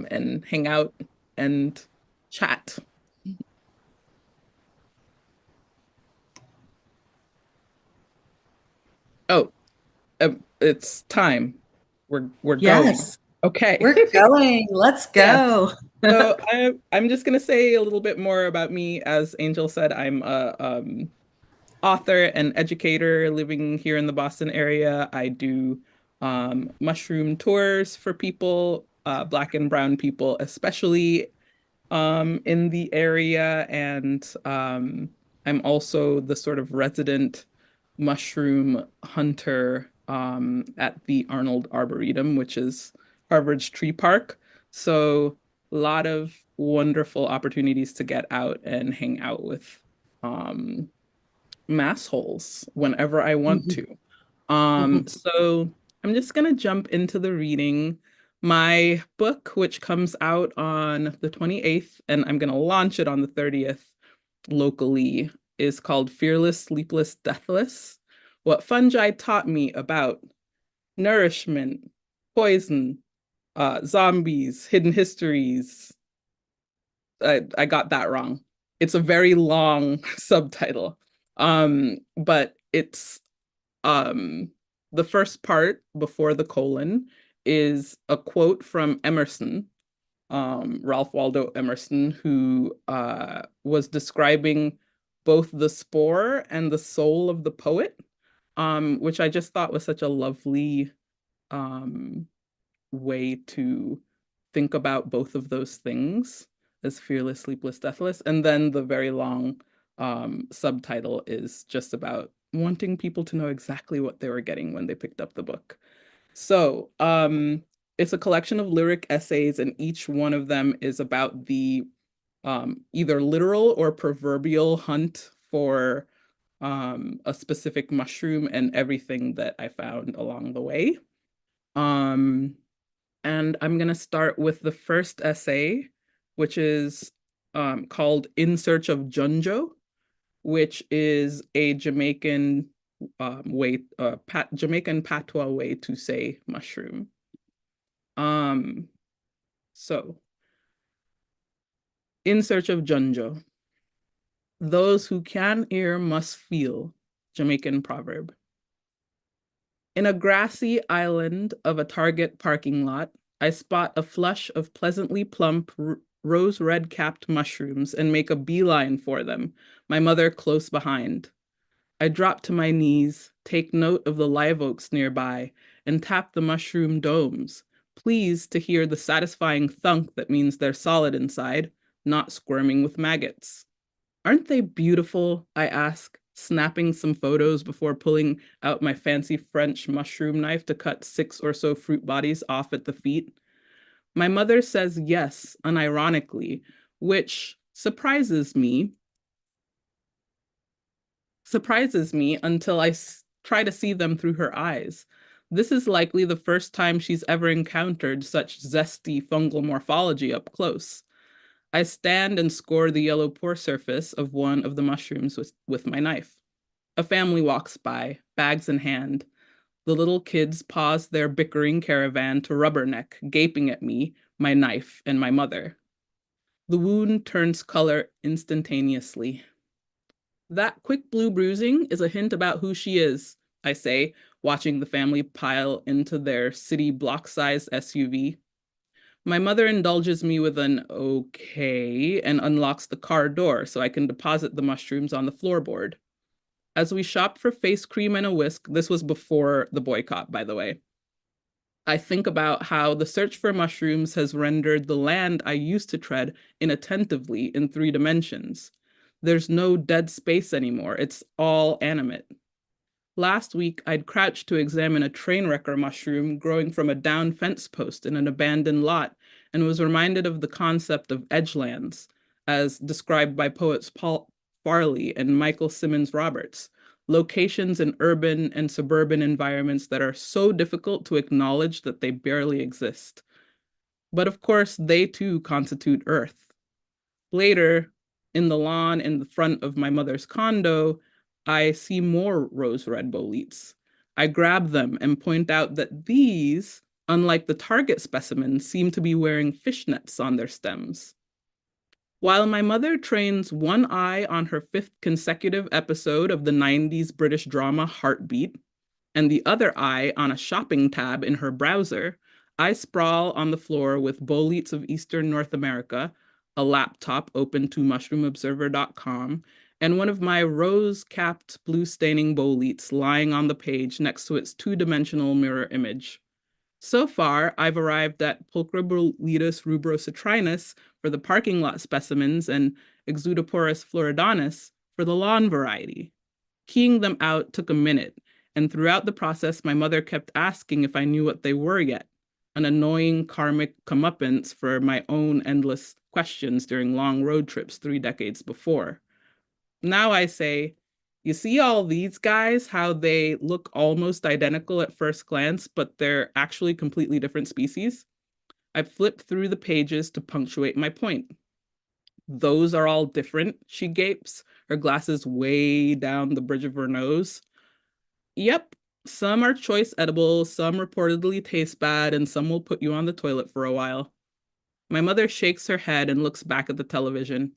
and hang out and chat. Oh, it's time. We're going. Yes, Okay. we're going. Let's Yes. go. So I'm just gonna say a little bit more about me. As Angel said, I'm a author and educator living here in the Boston area. I do mushroom tours for people, Black and brown people, especially in the area. And I'm also the sort of resident mushroom hunter at the Arnold Arboretum, which is Harvard's tree park. So a lot of wonderful opportunities to get out and hang out with um, mass holes whenever I want Mhm, to. mhm. So I'm just gonna jump into the reading. My book, which comes out on the 28th, and I'm gonna launch it on the 30th locally, is called Fearless, Sleepless, Deathless. What Fungi Taught Me About Nourishment, Poison, Zombies, Hidden Histories. I got that wrong. It's a very long subtitle. But it's um, the first part before the colon is a quote from Emerson, Ralph Waldo Emerson, who was describing both the spore and the soul of the poet, which I just thought was such a lovely um, way to think about both of those things as fearless, sleepless, deathless. And then the very long subtitle is just about wanting people to know exactly what they were getting when they picked up the book. So it's a collection of lyric essays, and each one of them is about the either literal or proverbial hunt for a specific mushroom and everything that I found along the way. Um, and I'm going to start with the first essay, which is called In Search of Junjo, which is a Jamaican Jamaican patois way to say mushroom. Um, so, In Search of Junjo. Those who can hear must feel, Jamaican proverb. In a grassy island of a Target parking lot, I spot a flush of pleasantly plump rose red capped mushrooms and make a beeline for them, my mother close behind. I drop to my knees, take note of the live oaks nearby, and tap the mushroom domes, pleased to hear the satisfying thunk that means they're solid inside, not squirming with maggots. Aren't they beautiful? I ask, snapping some photos before pulling out my fancy French mushroom knife to cut 6 or so fruit bodies off at the feet. My mother says yes, unironically, which surprises me until I try to see them through her eyes. This is likely the first time she's ever encountered such zesty fungal morphology up close. I stand and score the yellow pore surface of one of the mushrooms with my knife. A family walks by, bags in hand. The little kids pause their bickering caravan to rubberneck, gaping at me, my knife, and my mother. The wound turns color instantaneously. That quick blue bruising is a hint about who she is, I say, watching the family pile into their city block-sized SUV. My mother indulges me with an okay and unlocks the car door so I can deposit the mushrooms on the floorboard. As we shop for face cream and a whisk, this was before the boycott, by the way, I think about how the search for mushrooms has rendered the land I used to tread inattentively in 3 dimensions. There's no dead space anymore, it's all animate. Last week, I'd crouched to examine a train wrecker mushroom growing from a down fence post in an abandoned lot and was reminded of the concept of edgelands, as described by poets Paul Farley and Michael Simmons Roberts, locations in urban and suburban environments that are so difficult to acknowledge that they barely exist. But of course, they too constitute Earth. Later, in the lawn in the front of my mother's condo, I see more rose red boletes. I grab them and point out that these unlike the target specimens, seem to be wearing fishnets on their stems. While my mother trains one eye on her fifth consecutive episode of the 90s British drama Heartbeat, and the other eye on a shopping tab in her browser, I sprawl on the floor with boletes of Eastern North America, a laptop open to mushroomobserver.com, and one of my rose-capped blue-staining boletes lying on the page next to its two-dimensional mirror image. So far, I've arrived at Pulchroboletus rubrocitrinus for the parking lot specimens and Exudoporus floridanus for the lawn variety. Keying them out took a minute, and throughout the process, my mother kept asking if I knew what they were yet, an annoying karmic comeuppance for my own endless questions during long road trips 3 decades before. Now I say, you see all these guys, how they look almost identical at first glance, but they're actually completely different species? I flipped through the pages to punctuate my point. Those are all different, she gapes, her glasses way down the bridge of her nose. Yep, some are choice edible, some reportedly taste bad, and some will put you on the toilet for a while. My mother shakes her head and looks back at the television.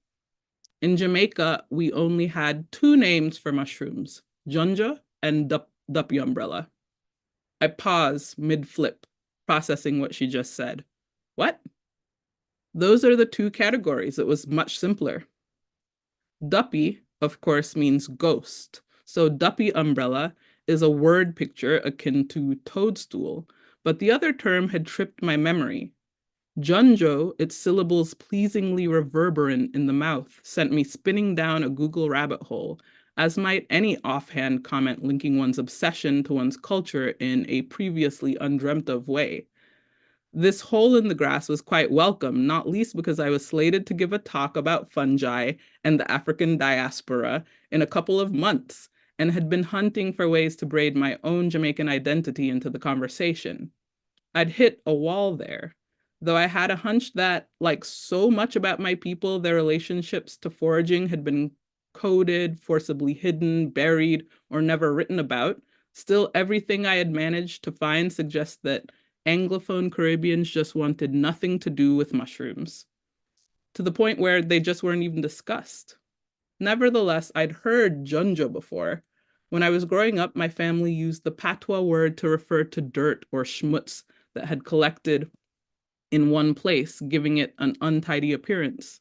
In Jamaica, we only had two names for mushrooms, junja and duppy umbrella. I pause mid-flip, processing what she just said. What? Those are the two categories. It was much simpler. Duppy, of course, means ghost. So duppy umbrella is a word picture akin to toadstool, but the other term had tripped my memory. Junjo, its syllables pleasingly reverberant in the mouth, sent me spinning down a Google rabbit hole, as might any offhand comment linking one's obsession to one's culture in a previously undreamt of way. This hole in the grass was quite welcome, not least because I was slated to give a talk about fungi and the African diaspora in a couple of months, and had been hunting for ways to braid my own Jamaican identity into the conversation. I'd hit a wall there, though I had a hunch that, like so much about my people, their relationships to foraging had been coded, forcibly hidden, buried, or never written about. Still, everything I had managed to find suggests that Anglophone Caribbeans just wanted nothing to do with mushrooms, to the point where they just weren't even discussed. Nevertheless, I'd heard junjo before. When I was growing up, my family used the patois word to refer to dirt or schmutz that had collected in one place, giving it an untidy appearance.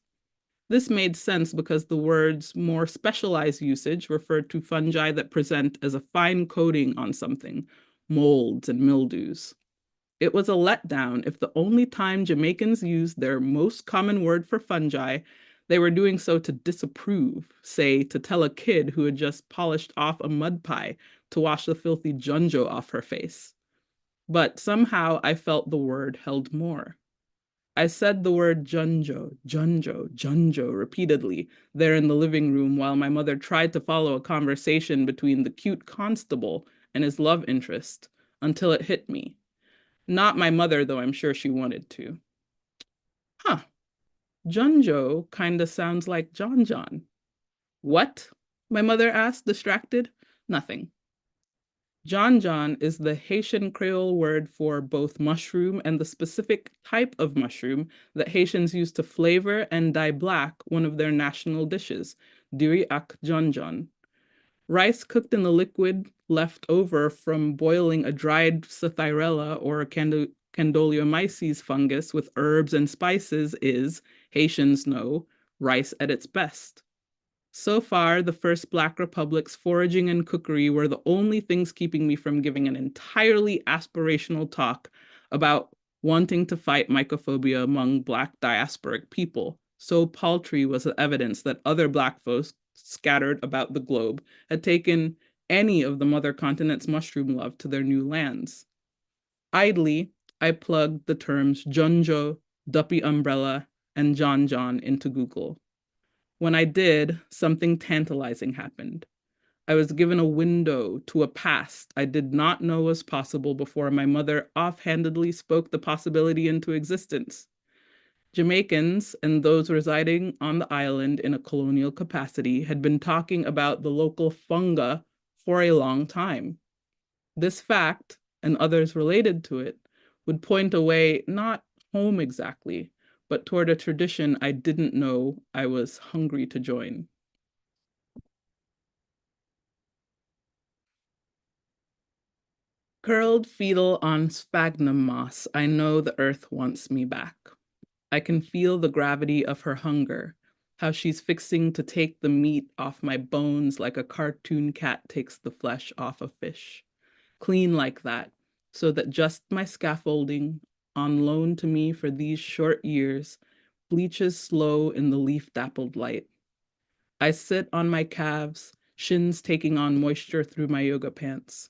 This made sense because the word's more specialized usage referred to fungi that present as a fine coating on something, molds and mildews. It was a letdown if the only time Jamaicans used their most common word for fungi, they were doing so to disapprove, say, to tell a kid who had just polished off a mud pie to wash the filthy junjo off her face. But somehow I felt the word held more. I said the word junjo, junjo, junjo repeatedly there in the living room while my mother tried to follow a conversation between the cute constable and his love interest until it hit me. Not my mother, though I'm sure she wanted to. Huh, junjo kinda sounds like John John. What? My mother asked, distracted. Nothing. John John is the Haitian Creole word for both mushroom and the specific type of mushroom that Haitians use to flavor and dye black one of their national dishes, diri ak John John. Rice cooked in the liquid left over from boiling a dried Cythyrella or a Candoliomyces fungus with herbs and spices is, Haitians know, rice at its best. So far, the first Black Republic's foraging and cookery were the only things keeping me from giving an entirely aspirational talk about wanting to fight mycophobia among Black diasporic people. So paltry was the evidence that other Black folks scattered about the globe had taken any of the mother continent's mushroom love to their new lands. Idly, I plugged the terms Junjo, Duppy Umbrella, and John John into Google. When I did, something tantalizing happened. I was given a window to a past I did not know was possible before my mother offhandedly spoke the possibility into existence. Jamaicans and those residing on the island in a colonial capacity had been talking about the local funga for a long time. This fact, and others related to it, would point away, not home exactly, but toward a tradition I didn't know I was hungry to join. Curled fetal on sphagnum moss, I know the earth wants me back. I can feel the gravity of her hunger, how she's fixing to take the meat off my bones like a cartoon cat takes the flesh off a fish. Clean like that, so that just my scaffolding, on loan to me for these short years, bleaches slow in the leaf-dappled light. I sit on my calves, shins taking on moisture through my yoga pants.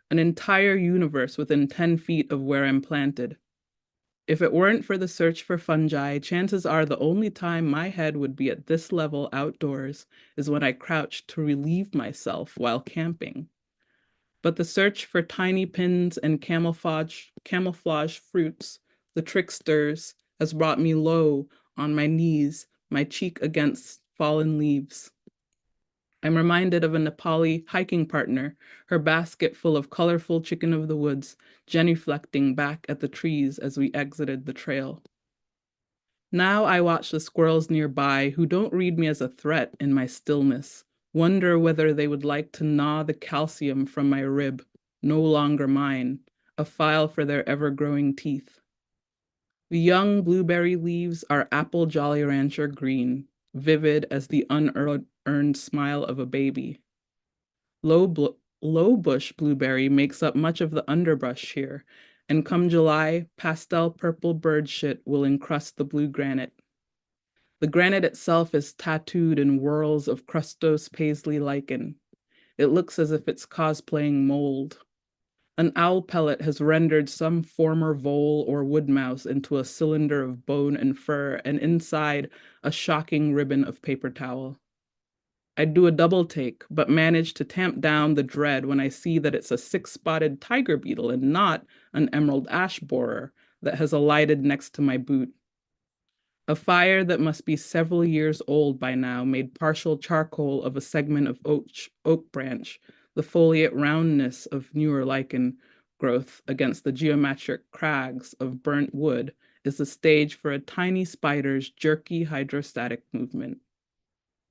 An entire universe within 10 feet of where I'm planted. If it weren't for the search for fungi, chances are the only time my head would be at this level outdoors is when I crouched to relieve myself while camping. But the search for tiny pins and camouflage fruits, the tricksters, has brought me low on my knees, my cheek against fallen leaves. I'm reminded of a Nepali hiking partner, her basket full of colorful chicken of the woods, genuflecting back at the trees as we exited the trail. Now I watch the squirrels nearby who don't read me as a threat in my stillness, wonder whether they would like to gnaw the calcium from my rib, no longer mine, a file for their ever-growing teeth. The young blueberry leaves are apple Jolly Rancher green, vivid as the unearned smile of a baby. Low bush blueberry makes up much of the underbrush here, and come July, pastel purple bird shit will encrust the blue granite. The granite itself is tattooed in whorls of crustose paisley lichen. It looks as if it's cosplaying mold. An owl pellet has rendered some former vole or wood mouse into a cylinder of bone and fur, and inside a shocking ribbon of paper towel. I'd do a double take, but manage to tamp down the dread when I see that it's a six-spotted tiger beetle and not an emerald ash borer that has alighted next to my boot. A fire that must be several years old by now made partial charcoal of a segment of oak branch, the foliate roundness of newer lichen growth against the geometric crags of burnt wood is the stage for a tiny spider's jerky hydrostatic movement.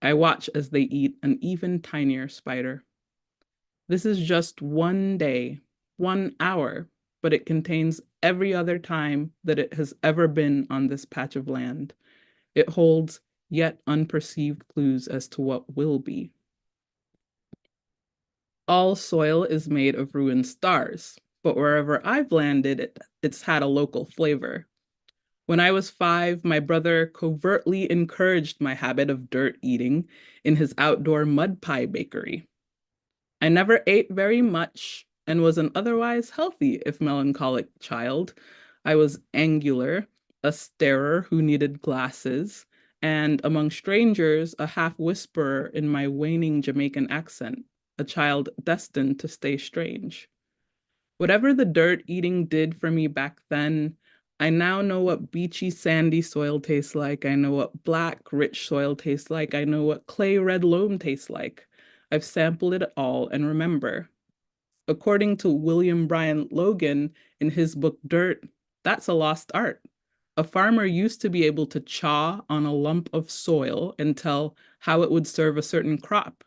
I watch as they eat an even tinier spider. This is just one day, 1 hour, but it contains every other time that it has ever been on this patch of land. It holds yet unperceived clues as to what will be. All soil is made of ruined stars, but wherever I've landed, it's had a local flavor. When I was 5, my brother covertly encouraged my habit of dirt eating in his outdoor mud pie bakery. I never ate very much and was an otherwise healthy, if melancholic, child. I was angular, a starer who needed glasses, and among strangers, a half whisperer in my waning Jamaican accent, a child destined to stay strange. Whatever the dirt eating did for me back then, I now know what beachy, sandy soil tastes like. I know what black, rich soil tastes like. I know what clay red loam tastes like. I've sampled it all and remember. According to William Bryant Logan in his book Dirt, that's a lost art. A farmer used to be able to chaw on a lump of soil and tell how it would serve a certain crop.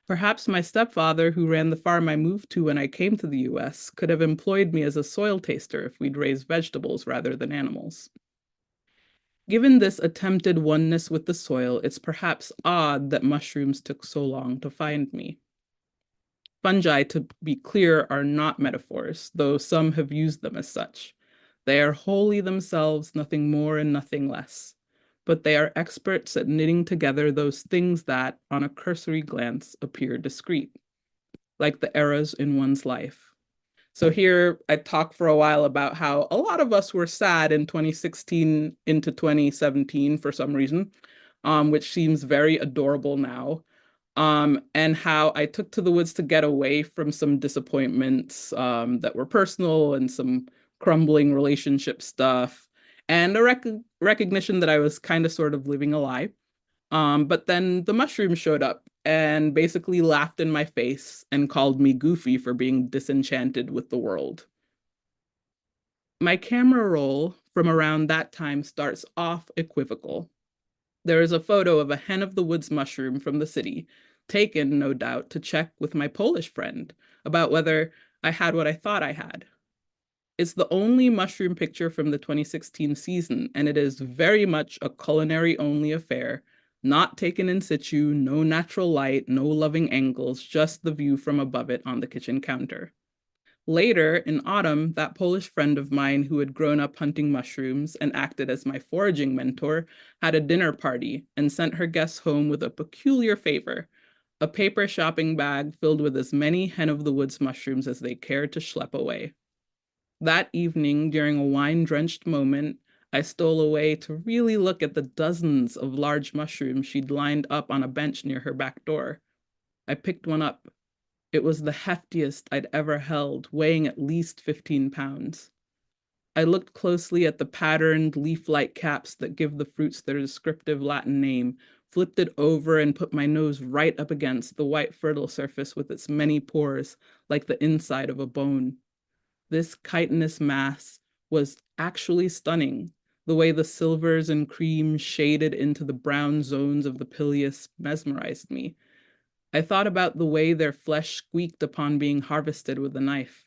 Perhaps my stepfather, who ran the farm I moved to when I came to the US, could have employed me as a soil taster if we'd raised vegetables rather than animals. Given this attempted oneness with the soil, it's perhaps odd that mushrooms took so long to find me. Fungi, to be clear, are not metaphors, though some have used them as such. They are wholly themselves, nothing more and nothing less. But they are experts at knitting together those things that, on a cursory glance, appear discrete, like the eras in one's life. So here I talk for a while about how a lot of us were sad in 2016 into 2017 for some reason, which seems very adorable now. And how I took to the woods to get away from some disappointments that were personal and some crumbling relationship stuff, and a recognition that I was kind of sort of living a lie. But then the mushroom showed up and basically laughed in my face and called me goofy for being disenchanted with the world. My camera roll from around that time starts off equivocal. There is a photo of a hen of the woods mushroom from the city, taken, no doubt, to check with my Polish friend about whether I had what I thought I had. It's the only mushroom picture from the 2016 season, and it is very much a culinary-only affair, not taken in situ, no natural light, no loving angles, just the view from above it on the kitchen counter. Later, in autumn, that Polish friend of mine who had grown up hunting mushrooms and acted as my foraging mentor had a dinner party and sent her guests home with a peculiar favor, a paper shopping bag filled with as many hen of the woods mushrooms as they cared to schlep away. That evening, during a wine-drenched moment, I stole away to really look at the dozens of large mushrooms she'd lined up on a bench near her back door. I picked one up. It was the heftiest I'd ever held, weighing at least 15 pounds. I looked closely at the patterned leaf-like caps that give the fruits their descriptive Latin name, flipped it over and put my nose right up against the white fertile surface with its many pores, like the inside of a bone. This chitinous mass was actually stunning. The way the silvers and creams shaded into the brown zones of the pileus mesmerized me. I thought about the way their flesh squeaked upon being harvested with a knife.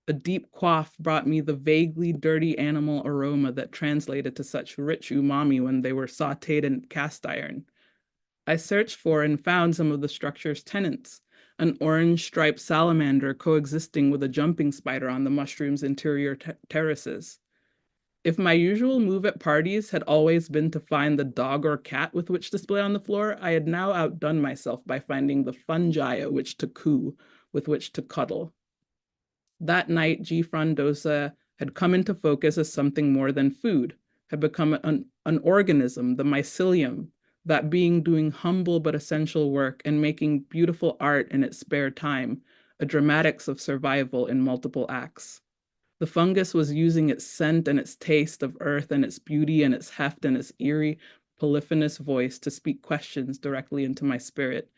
A deep quaff brought me the vaguely dirty animal aroma that translated to such rich umami when they were sauteed in cast iron. I searched for and found some of the structure's tenants, an orange-striped salamander coexisting with a jumping spider on the mushroom's interior terraces. If my usual move at parties had always been to find the dog or cat with which to display on the floor, I had now outdone myself by finding the fungi at which to coo, with which to cuddle. That night, G. frondosa had come into focus as something more than food, had become an organism, the mycelium, that being doing humble but essential work and making beautiful art in its spare time, a dramatics of survival in multiple acts. The fungus was using its scent and its taste of earth and its beauty and its heft and its eerie, polyphonous voice to speak questions directly into my spirit.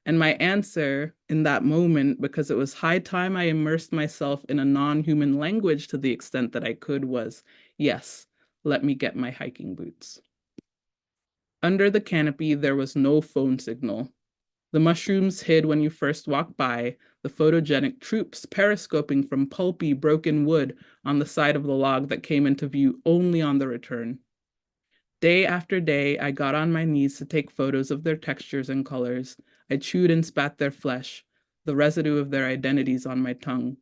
And my answer in that moment, because it was high time I immersed myself in a non-human language to the extent that I could, was, yes, let me get my hiking boots. Under the canopy, there was no phone signal. The mushrooms hid when you first walked by, the photogenic troops periscoping from pulpy, broken wood on the side of the log that came into view only on the return. Day after day, I got on my knees to take photos of their textures and colors. I chewed and spat their flesh, the residue of their identities on my tongue.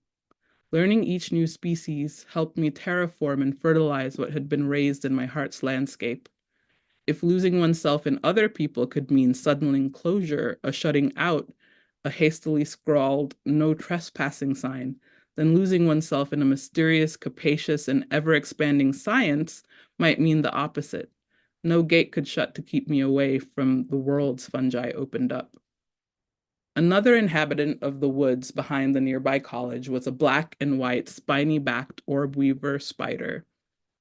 Learning each new species helped me terraform and fertilize what had been raised in my heart's landscape. If losing oneself in other people could mean sudden enclosure, a shutting out, a hastily scrawled no trespassing sign, then losing oneself in a mysterious, capacious, and ever-expanding science might mean the opposite. No gate could shut to keep me away from the worlds fungi opened up. Another inhabitant of the woods behind the nearby college was a black and white spiny-backed orb weaver spider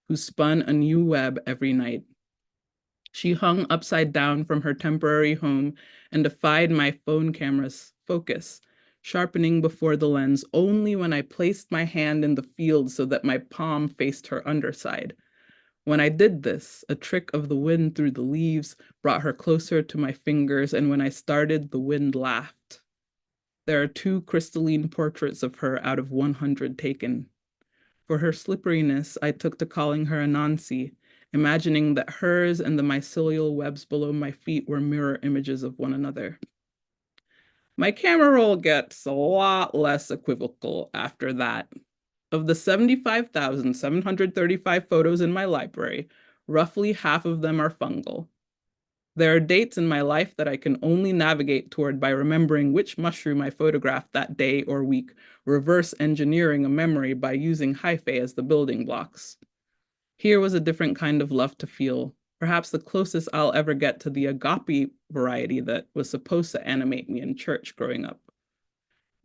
who spun a new web every night. She hung upside down from her temporary home and defied my phone camera's focus, sharpening before the lens only when I placed my hand in the field so that my palm faced her underside. When I did this, a trick of the wind through the leaves brought her closer to my fingers, and when I started, the wind laughed. There are 2 crystalline portraits of her out of 100 taken. For her slipperiness, I took to calling her Anansi, imagining that hers and the mycelial webs below my feet were mirror images of one another. My camera roll gets a lot less equivocal after that. Of the 75,735 photos in my library, roughly half of them are fungal. There are dates in my life that I can only navigate toward by remembering which mushroom I photographed that day or week, reverse engineering a memory by using hyphae as the building blocks. Here was a different kind of love to feel, perhaps the closest I'll ever get to the agape variety that was supposed to animate me in church growing up.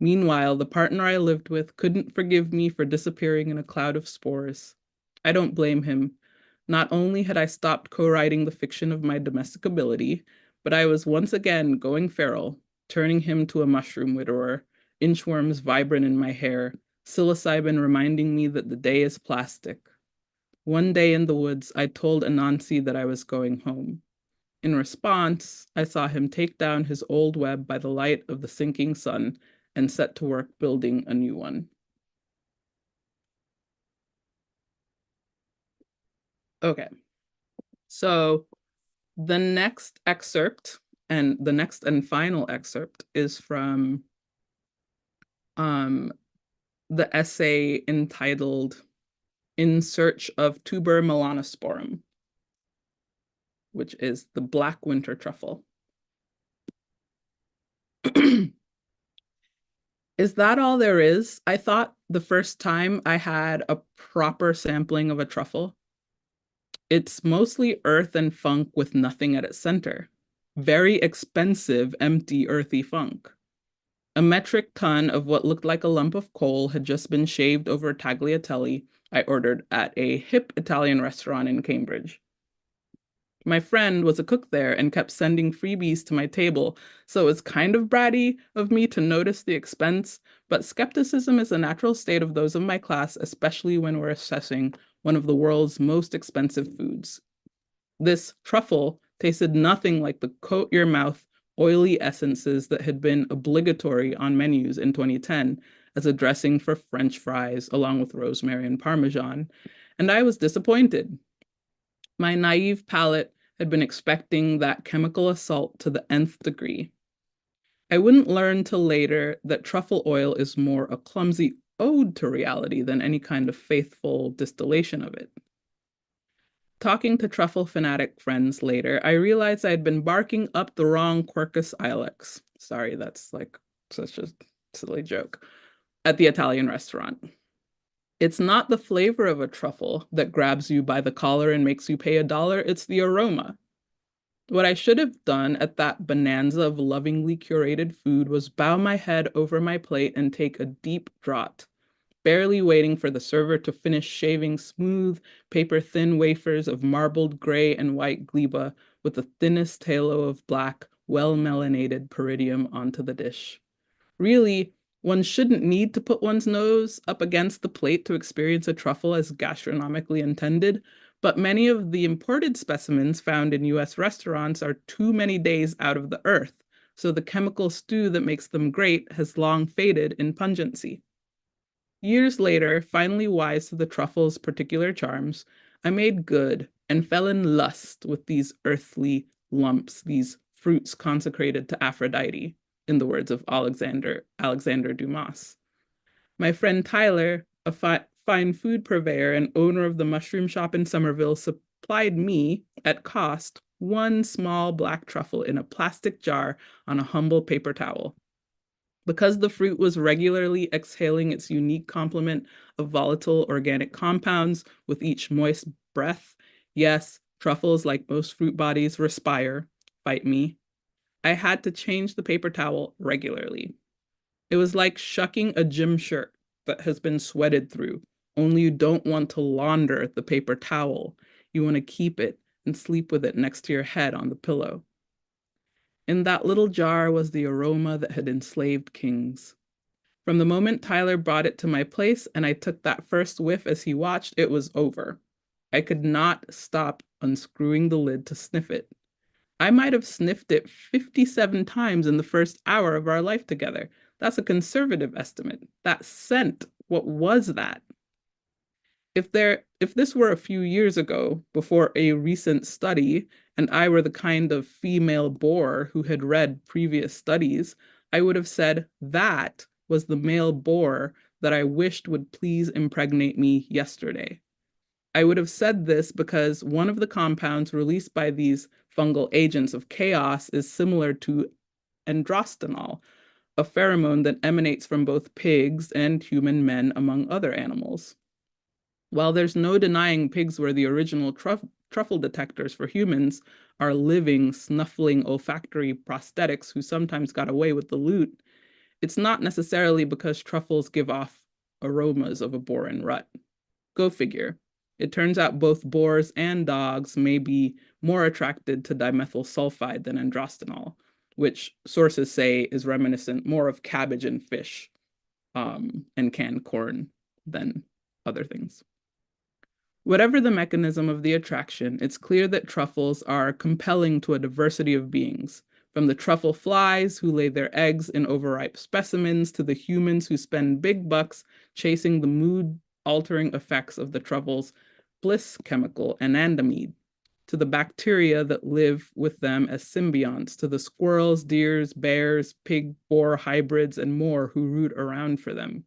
Meanwhile, the partner I lived with couldn't forgive me for disappearing in a cloud of spores. I don't blame him. Not only had I stopped co-writing the fiction of my domesticability, but I was once again going feral, turning him to a mushroom widower, inchworms vibrant in my hair, psilocybin reminding me that the day is plastic. One day in the woods, I told Anansi that I was going home. In response, I saw him take down his old web by the light of the sinking sun and set to work building a new one. Okay, so the next excerpt and the next and final excerpt is from the essay entitled In Search of Tuber melanosporum, which is the black winter truffle. Is that all there is? I thought the first time I had a proper sampling of a truffle. It's mostly earth and funk with nothing at its center. Very expensive, empty, earthy funk. A metric ton of what looked like a lump of coal had just been shaved over tagliatelle I ordered at a hip Italian restaurant in Cambridge. My friend was a cook there and kept sending freebies to my table, so it's kind of bratty of me to notice the expense, but skepticism is a natural state of those of my class, especially when we're assessing one of the world's most expensive foods. This truffle tasted nothing like the coat your mouth, oily essences that had been obligatory on menus in 2010 as a dressing for French fries, along with rosemary and Parmesan, and I was disappointed. My naive palate had been expecting that chemical assault to the nth degree. I wouldn't learn till later that truffle oil is more a clumsy ode to reality than any kind of faithful distillation of it. Talking to truffle fanatic friends later, I realized I had been barking up the wrong Quercus ilex. Sorry, that's like such a silly joke. At the Italian restaurant. It's not the flavor of a truffle that grabs you by the collar and makes you pay $1, it's the aroma. What I should have done at that bonanza of lovingly curated food was bow my head over my plate and take a deep draught, barely waiting for the server to finish shaving smooth, paper-thin wafers of marbled gray and white gleba with the thinnest halo of black, well-melanated peridium onto the dish. Really, one shouldn't need to put one's nose up against the plate to experience a truffle as gastronomically intended, but many of the imported specimens found in US restaurants are too many days out of the earth, so the chemical stew that makes them great has long faded in pungency. Years later, finally wise to the truffle's particular charms, I made good and fell in lust with these earthly lumps, these fruits consecrated to Aphrodite, in the words of Alexander Dumas. My friend Tyler, a fine food purveyor and owner of the mushroom shop in Somerville, supplied me, at cost, one small black truffle in a plastic jar on a humble paper towel. Because the fruit was regularly exhaling its unique complement of volatile organic compounds with each moist breath, yes, truffles, like most fruit bodies, respire, fight me, I had to change the paper towel regularly. It was like shucking a gym shirt that has been sweated through, only you don't want to launder the paper towel. You want to keep it and sleep with it next to your head on the pillow. In that little jar was the aroma that had enslaved kings. From the moment Tyler brought it to my place and I took that first whiff as he watched, it was over. I could not stop unscrewing the lid to sniff it. I might have sniffed it 57 times in the first hour of our life together. That's a conservative estimate. That scent, what was that? If this were a few years ago, before a recent study, and I were the kind of female boar who had read previous studies, I would have said that was the male boar that I wished would please impregnate me yesterday. I would have said this because one of the compounds released by these fungal agents of chaos is similar to androstenol, a pheromone that emanates from both pigs and human men, among other animals. While there's no denying pigs were the original truffle detectors for humans, our living, snuffling olfactory prosthetics who sometimes got away with the loot, it's not necessarily because truffles give off aromas of a boar in rut. Go figure. It turns out both boars and dogs may be more attracted to dimethyl sulfide than androstenol, which sources say is reminiscent more of cabbage and fish. and canned corn than other things. Whatever the mechanism of the attraction, it's clear that truffles are compelling to a diversity of beings, from the truffle flies who lay their eggs in overripe specimens to the humans who spend big bucks chasing the mood-altering effects of the truffle's bliss chemical anandamide, to the bacteria that live with them as symbionts, to the squirrels, deers, bears, pig-boar hybrids, and more who root around for them.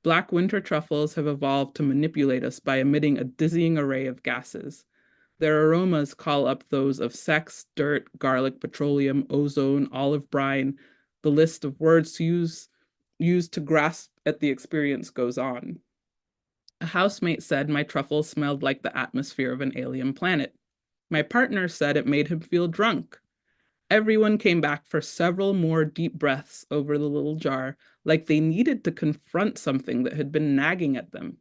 Black winter truffles have evolved to manipulate us by emitting a dizzying array of gases. Their aromas call up those of sex, dirt, garlic, petroleum, ozone, olive brine. The list of words to use to grasp at the experience goes on. A housemate said my truffles smelled like the atmosphere of an alien planet. My partner said it made him feel drunk. Everyone came back for several more deep breaths over the little jar, like they needed to confront something that had been nagging at them.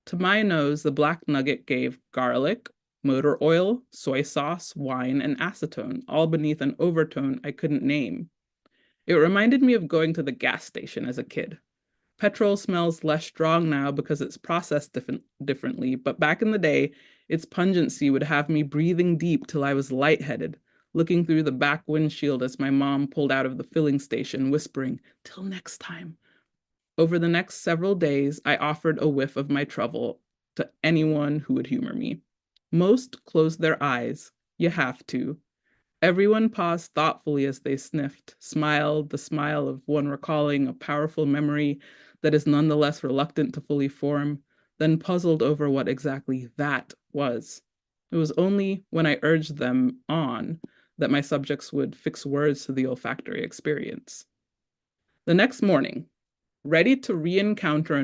To my nose, the black nugget gave garlic, motor oil, soy sauce, wine, and acetone, all beneath an overtone I couldn't name. It reminded me of going to the gas station as a kid. Petrol smells less strong now because it's processed differently, but back in the day, its pungency would have me breathing deep till I was lightheaded, looking through the back windshield as my mom pulled out of the filling station, whispering, "Till next time." Over the next several days, I offered a whiff of my truffle to anyone who would humor me. Most closed their eyes. You have to. Everyone paused thoughtfully as they sniffed, smiled, the smile of one recalling a powerful memory that is nonetheless reluctant to fully form, then puzzled over what exactly that was. It was only when I urged them on that my subjects would fix words to the olfactory experience. The next morning, ready to re-encounter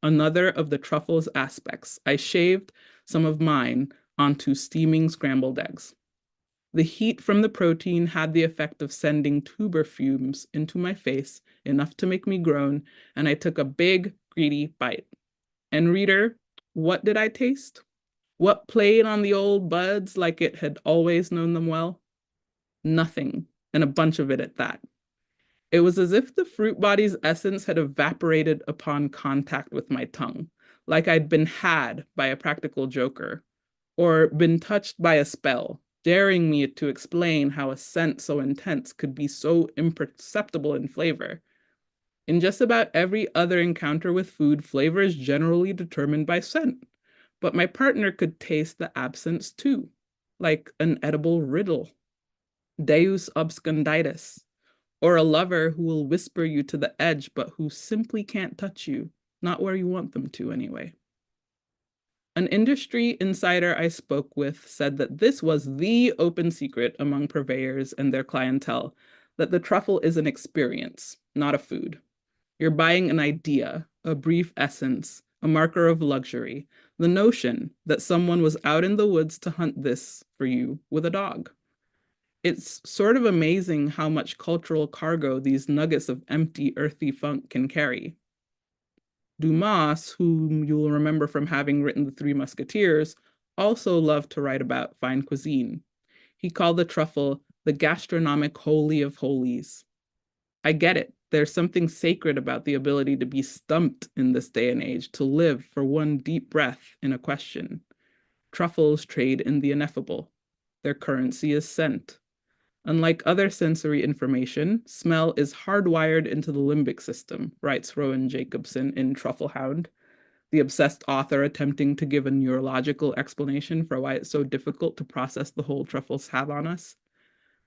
another of the truffle's aspects, I shaved some of mine onto steaming scrambled eggs. The heat from the protein had the effect of sending tuber fumes into my face, enough to make me groan, and I took a big, greedy bite. And reader, what did I taste? What played on the old buds like it had always known them well? Nothing, and a bunch of it at that. It was as if the fruit body's essence had evaporated upon contact with my tongue, like I'd been had by a practical joker, or been touched by a spell, daring me to explain how a scent so intense could be so imperceptible in flavor. In just about every other encounter with food, flavor is generally determined by scent, but my partner could taste the absence too, like an edible riddle, deus obscunditis, or a lover who will whisper you to the edge, but who simply can't touch you, not where you want them to anyway. An industry insider I spoke with said that this was the open secret among purveyors and their clientele, that the truffle is an experience, not a food. You're buying an idea, a brief essence, a marker of luxury, the notion that someone was out in the woods to hunt this for you with a dog. It's sort of amazing how much cultural cargo these nuggets of empty, earthy funk can carry. Dumas, whom you'll remember from having written The Three Musketeers, also loved to write about fine cuisine. He called the truffle the gastronomic holy of holies. I get it. There's something sacred about the ability to be stumped in this day and age, to live for one deep breath in a question. Truffles trade in the ineffable. Their currency is scent. Unlike other sensory information, smell is hardwired into the limbic system, writes Rowan Jacobson in Trufflehound, the obsessed author attempting to give a neurological explanation for why it's so difficult to process the hold truffles have on us.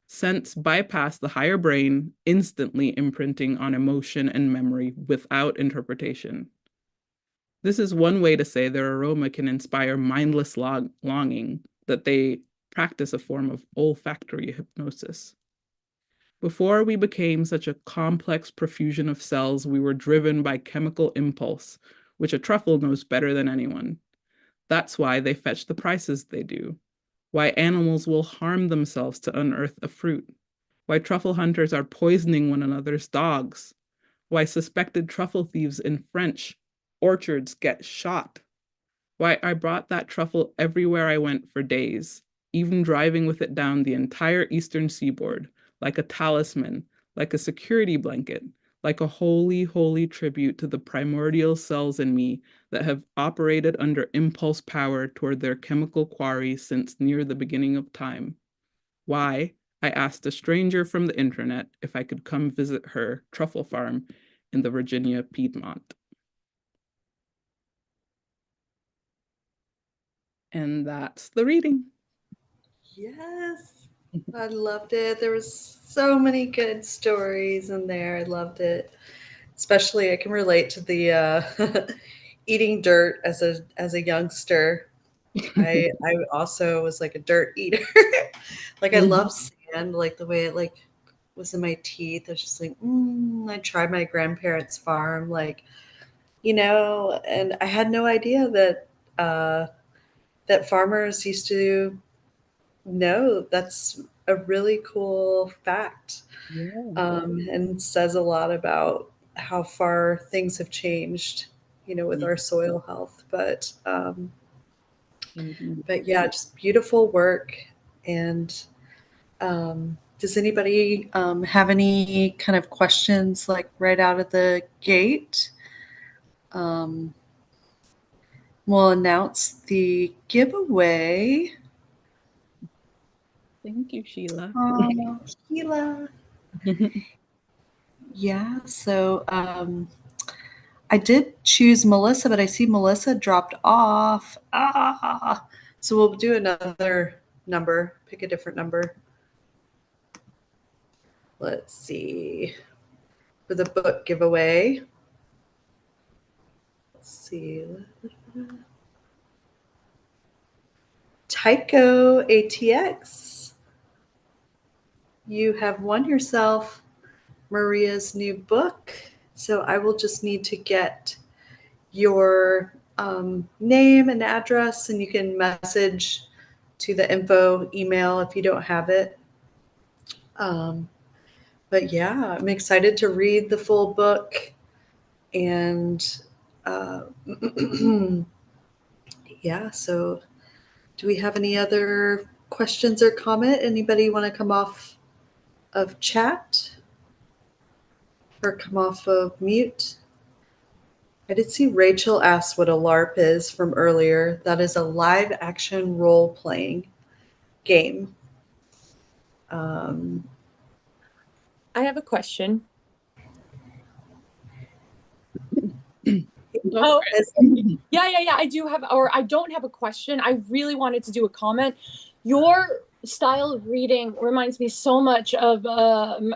Scents bypass the higher brain, instantly imprinting on emotion and memory without interpretation. This is one way to say their aroma can inspire mindless longing, that they practice a form of olfactory hypnosis. Before we became such a complex profusion of cells, we were driven by chemical impulse, which a truffle knows better than anyone. That's why they fetch the prices they do, why animals will harm themselves to unearth a fruit, why truffle hunters are poisoning one another's dogs, why suspected truffle thieves in French orchards get shot, why I brought that truffle everywhere I went for days, even driving with it down the entire eastern seaboard, like a talisman, like a security blanket, like a holy, holy tribute to the primordial cells in me that have operated under impulse power toward their chemical quarry since near the beginning of time. Why? I asked a stranger from the internet if I could come visit her truffle farm in the Virginia Piedmont. And that's the reading. Yes, I loved it. There was so many good stories in there. I loved it. Especially, I can relate to the eating dirt as a youngster. I also was like a dirt eater. Like I love sand, like the way it like was in my teeth. I was just like, I tried my grandparents' farm, like, and I had no idea that that farmers used to know. That's a really cool fact, Yeah. and says a lot about how far things have changed, with our soil health. Indeed. But yeah, just beautiful work. And does anybody have any kind of questions like right out of the gate? Um, we'll announce the giveaway. Thank you, Sheila. Oh, Sheila. Yeah, so I did choose Melissa, but I see Melissa dropped off. So we'll do another number, pick a different number. Let's see. For the book giveaway. Let's see. Tycho ATX. You have won yourself Maria's new book. So I will just need to get your name and address, and you can message to the info email if you don't have it. But yeah, I'm excited to read the full book. And yeah, so do we have any other questions or comment? Anybody want to come off of chat or come off of mute? I did see Rachel ask what a LARP is from earlier. That is a live action role playing game. I have a question. Oh, yeah. I do have, or I don't have a question. I really wanted to do a comment. Your style of reading reminds me so much of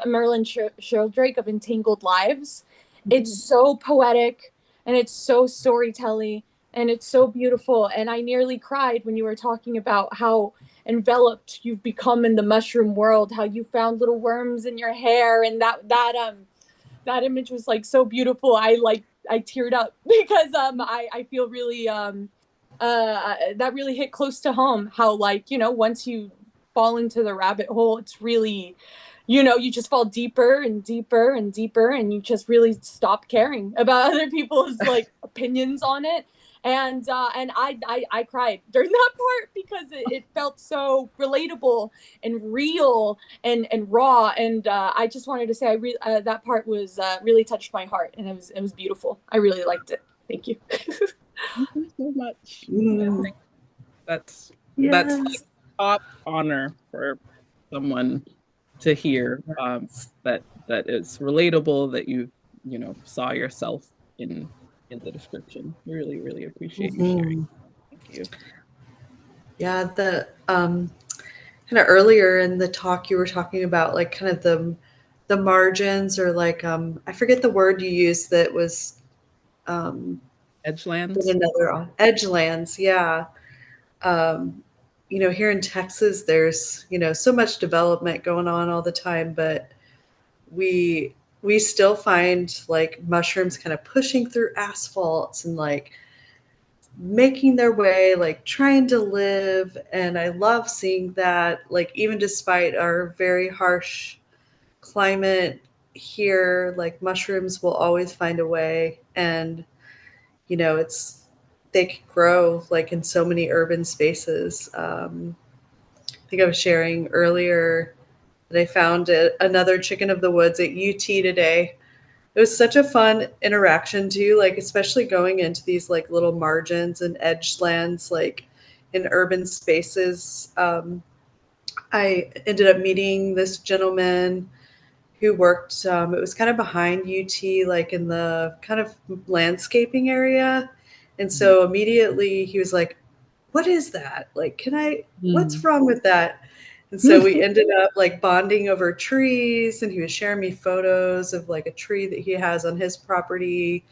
Merlin Sheldrake of Entangled Lives. It's so poetic and it's so storytelling and it's so beautiful. And I nearly cried when you were talking about how enveloped you've become in the mushroom world, how you found little worms in your hair, and that image was like so beautiful. I teared up because I feel really that really hit close to home, how once you fall into the rabbit hole, it's really, you just fall deeper and deeper and deeper, and you just really stop caring about other people's like opinions on it. And I cried during that part because it felt so relatable and real and raw. And I just wanted to say that part was really touched my heart, and it was beautiful. I really liked it. Thank you. thank you so much. That's Yes. like top honor for someone to hear, that it's relatable, that saw yourself in the description. Really, really appreciate you sharing. Thank you. Yeah, the kind of earlier in the talk you were talking about like kind of the margins, or like I forget the word you used that was Edgelands. another edgelands. Yeah. Here in Texas, there's so much development going on all the time, but we still find like mushrooms kind of pushing through asphalts and like making their way, like trying to live. And I love seeing that, like even despite our very harsh climate here, like mushrooms will always find a way. And they can grow like in so many urban spaces. I think I was sharing earlier that I found another chicken of the woods at UT today. it was such a fun interaction too, like especially going into these like little margins and edge lands, like in urban spaces. I ended up meeting this gentleman who worked, it was kind of behind UT, like in the kind of landscaping area. And so immediately he was like, what is that? Like, what's wrong with that? And so we ended up like bonding over trees, and he was sharing me photos of like a tree that he has on his property.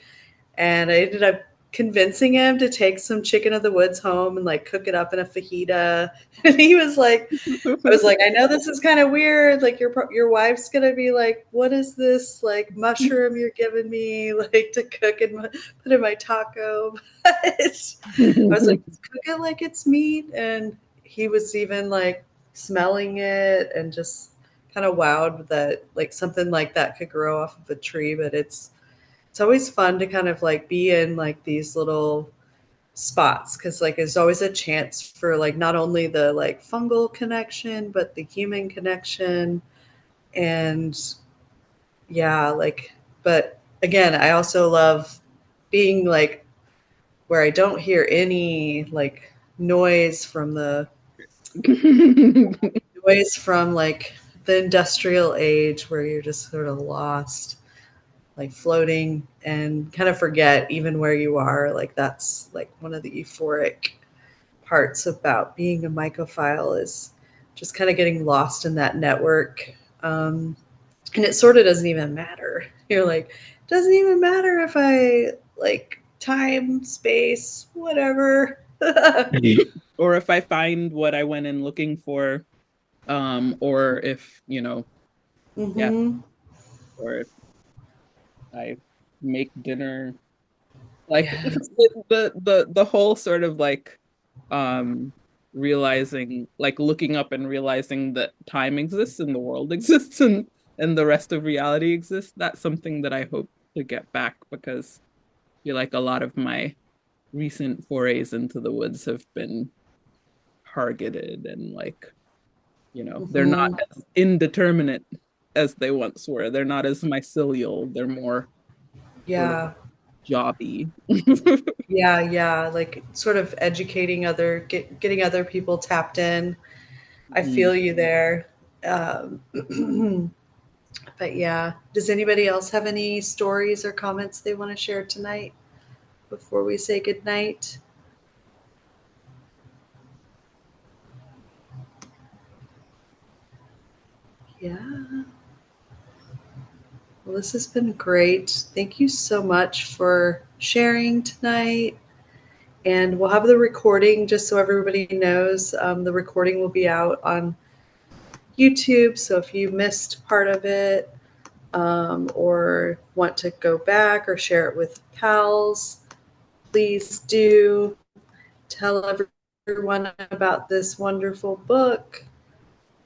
And I ended up convincing him to take some chicken of the woods home and like cook it up in a fajita. And he was like, I was like, I know this is kind of weird. Like your wife's gonna be like, what is this like mushroom you're giving me like to cook and put in my taco? But I was like, cook it like it's meat. And he was even like smelling it and just kind of wowed that like something like that could grow off of a tree. But it's always fun to kind of like be in like these little spots, because like there's always a chance for like not only the like fungal connection but the human connection. And yeah, like, but again, I also love being like where I don't hear any like noise from like the industrial age, where you're just sort of lost, like floating and kind of forget even where you are. Like that's like one of the euphoric parts about being a mycophile, is just kind of getting lost in that network. And it sort of doesn't even matter. You're like, it doesn't even matter if I like time, space, whatever. Or if I find what I went in looking for, or if, yeah, Mm-hmm. or if I make dinner, like Yes. the whole sort of like realizing, like looking up and realizing that time exists and the world exists and the rest of reality exists. That's something that I hope to get back, because I feel like a lot of my recent forays into the woods have been targeted and like, they're not Mm-hmm. as indeterminate as they once were. They're not as mycelial. They're more sort of Yeah. jobby. Yeah. Like sort of educating getting other people tapped in. I Mm. feel you there. But yeah, does anybody else have any stories or comments they want to share tonight before we say goodnight? Yeah. Well, this has been great. Thank you so much for sharing tonight. And we'll have the recording, just so everybody knows. The recording will be out on YouTube. So if you missed part of it, or want to go back or share it with pals, please do. Tell everyone about this wonderful book,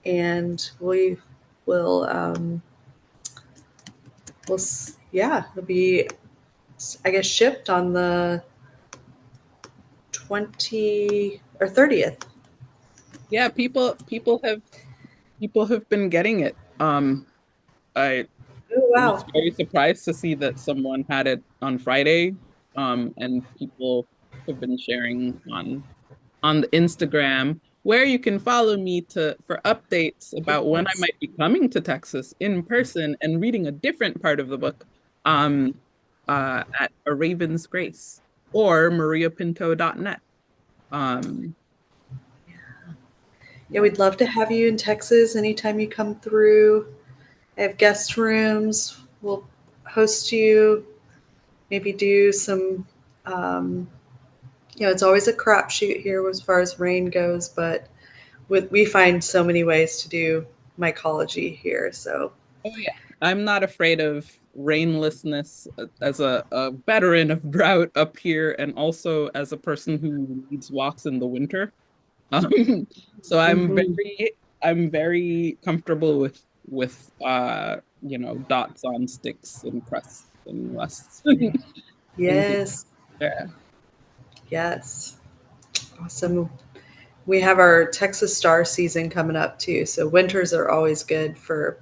and we will yeah, it'll be, I guess, shipped on the 20 or 30th. Yeah, people have been getting it. I Oh was wow. very surprised to see that someone had it on Friday. And people have been sharing on the Instagram, where you can follow me for updates about when I Yes. might be coming to Texas in person and reading a different part of the book, at A Raven's Grace or mariapinto.net. Um, Yeah, yeah. we'd love to have you in Texas anytime you come through. I have guest rooms. We'll host you, maybe do some, um, it's always a crapshoot here as far as rain goes, but we find so many ways to do mycology here. So, Oh yeah. I'm not afraid of rainlessness, as a veteran of drought up here, and also as a person who needs walks in the winter. Um, so mhm. I'm very comfortable with dots on sticks and crusts and rusts and things. Yes, Yeah. yes. Awesome. We have our Texas star season coming up too. So winters are always good for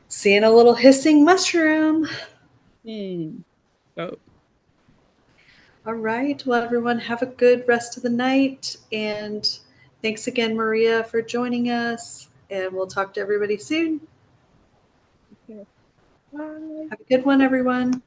seeing a little hissing mushroom. Oh. All right. Well, everyone, have a good rest of the night. And thanks again, Maria, for joining us. And we'll talk to everybody soon. Okay. Bye. Have a good one, everyone.